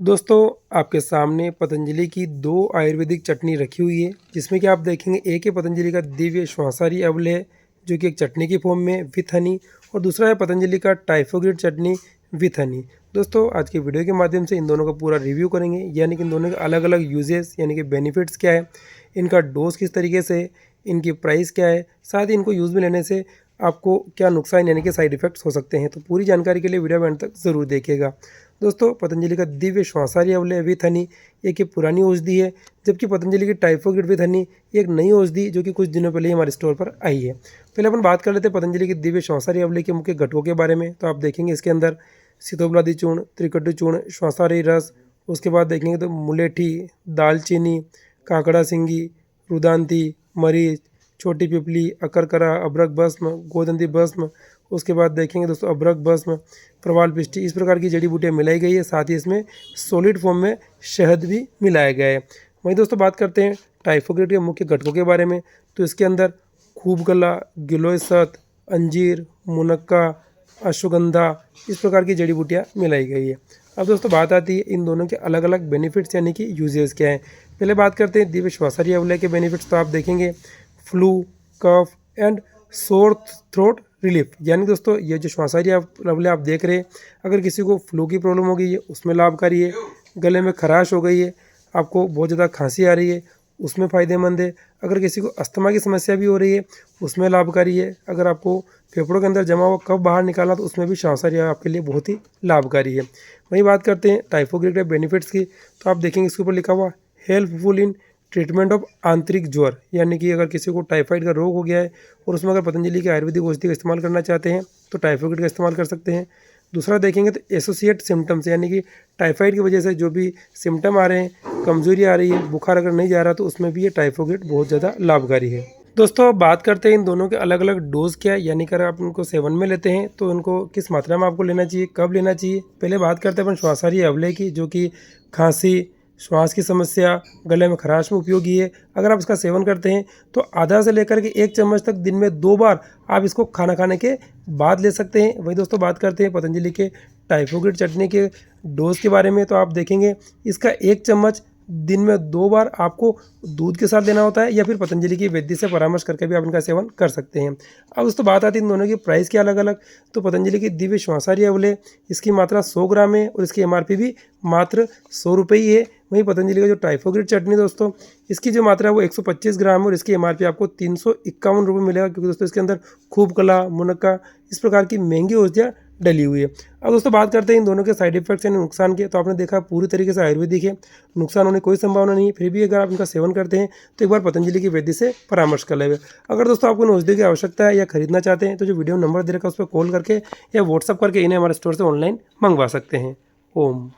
दोस्तों आपके सामने पतंजलि की 2 आयुर्वेदिक चटनी रखी हुई है, जिसमें कि आप देखेंगे एक है पतंजलि का दिव्य श्वासाहारी अवले है जो कि एक चटनी की फॉर्म में विथ हनी, और दूसरा है पतंजलि का टाइफोग्रिड चटनी विथ हनी। दोस्तों आज के वीडियो के माध्यम से इन दोनों का पूरा रिव्यू करेंगे, यानी कि इन दोनों के अलग अलग यूजेस यानी कि बेनिफिट्स क्या है, इनका डोज किस तरीके से है, इनकी प्राइस क्या है, साथ ही इनको यूज़ में लेने से आपको क्या नुकसान यानी कि साइड इफ़ेक्ट्स हो सकते हैं। तो पूरी जानकारी के लिए वीडियो एंड तक ज़रूर देखिएगा। दोस्तों पतंजलि का दिव्य श्वासाहारी अवले विथ हनी एक ये पुरानी औषधि है, जबकि पतंजलि की टाइफोग्रिड विथ हनी एक नई औषधि जो कि कुछ दिनों पहले ही हमारे स्टोर पर आई है। पहले अपन बात कर लेते हैं पतंजलि की दिव्य श्वासाहारी अवले के मुख्य घटकों के बारे में। तो आप देखेंगे इसके अंदर सीतोबलादी चूर्ण, त्रिकटु चूर्ण, श्वासाहारी रस, उसके बाद देखेंगे तो मुलेठी, दालचीनी, काकड़ा सिंगी, रुदांती, मरीच, छोटी पिपली, अकरकरा, अबरक भस्म, गोदंती भस्म, उसके बाद देखेंगे दोस्तों अबरक भस्म, प्रवाल पिष्टी, इस प्रकार की जड़ी बूटियाँ मिलाई गई है। साथ ही इसमें सॉलिड फॉर्म में शहद भी मिलाया गया है। वहीं दोस्तों बात करते हैं टाइफोग्रिड के मुख्य घटकों के बारे में। तो इसके अंदर खूब गला, गिलोय सत, अंजीर, मुनक्का, अश्वगंधा, इस प्रकार की जड़ी बूटियाँ मिलाई गई है। अब दोस्तों बात आती है इन दोनों के अलग अलग बेनिफिट्स यानी कि यूजेस क्या हैं। पहले बात करते हैं दिव्य श्वासाहारी अवले के बेनिफिट्स। तो आप देखेंगे flu, cough and sore throat relief, यानी दोस्तों ये जो श्वासाहारी अवले आप देख रहे हैं, अगर किसी को फ्लू की प्रॉब्लम हो गई है उसमें लाभकारी है, गले में खराश हो गई है, आपको बहुत ज़्यादा खांसी आ रही है उसमें फ़ायदेमंद है, अगर किसी को अस्थमा की समस्या भी हो रही है उसमें लाभकारी है, अगर आपको फेफड़ों के अंदर जमा हुआ कफ बाहर निकालना तो उसमें भी श्वासाहारी आपके लिए बहुत ही लाभकारी है। वहीं बात करते हैं टाइफोग्रिड के बेनिफिट्स की। तो आप देखेंगे इसके ऊपर लिखा हुआ हेल्पफुल इन ट्रीटमेंट ऑफ आंतरिक ज्वर, यानी कि अगर किसी को टाइफाइड का रोग हो गया है और उसमें अगर पतंजलि की आयुर्वेदिक औषधि का इस्तेमाल करना चाहते हैं तो टाइफोग्रिड का इस्तेमाल कर सकते हैं। दूसरा देखेंगे तो एसोसिएट सिम्टम्स, यानी कि टाइफाइड की वजह से जो भी सिम्टम आ रहे हैं, कमजोरी आ रही है, बुखार अगर नहीं जा रहा तो उसमें भी ये टाइफोग्रिड बहुत ज़्यादा लाभकारी है। दोस्तों अब बात करते हैं इन दोनों के अलग अलग डोज क्या है, यानी कि अगर आप इनको सेवन में लेते हैं तो इनको किस मात्रा में आपको लेना चाहिए, कब लेना चाहिए। पहले बात करते हैं अपन श्वासाहारी अवले की, जो कि खांसी, श्वास की समस्या, गले में खराश में उपयोगी है। अगर आप इसका सेवन करते हैं तो आधा से लेकर के 1 चम्मच तक दिन में 2 बार आप इसको खाना खाने के बाद ले सकते हैं। वही दोस्तों बात करते हैं पतंजलि के टाइफोग्रिड चटनी के डोज के बारे में। तो आप देखेंगे इसका 1 चम्मच दिन में 2 बार आपको दूध के साथ लेना होता है, या फिर पतंजलि की वैद्य से परामर्श करके भी आप इनका सेवन कर सकते हैं। अब दोस्तों बात आती है इन दोनों की प्राइस की अलग अलग। तो पतंजलि की दिव्य श्वासाहारी अवले इसकी मात्रा 100 ग्राम है और इसकी एमआरपी भी मात्र 100 रुपये ही है। वहीं पतंजलि का जो टाइफोग्रिड चटनी दोस्तों इसकी जो मात्रा है वो 125 ग्राम है और इसकी एमआरपी आपको 351 रुपये मिलेगा, क्योंकि दोस्तों इसके अंदर खूब कला, मुनक्का, इस प्रकार की महंगी औषधियाँ डली हुई है। अब दोस्तों बात करते हैं इन दोनों के साइड इफेक्ट्स यानी नुकसान के। तो आपने देखा पूरी तरीके से आयुर्वेदिक है, नुकसान होने की कोई संभावना नहीं है, फिर भी अगर आप इनका सेवन करते हैं तो एक बार पतंजलि की वैद्य से परामर्श कर लेंगे। अगर दोस्तों आपको इन औषधि की आवश्यकता है या खरीदना चाहते हैं तो जो वीडियो नंबर दे रखा है उस पर कॉल करके या व्हाट्सअप करके इन्हें हमारे स्टोर से ऑनलाइन मंगवा सकते हैं। ओम।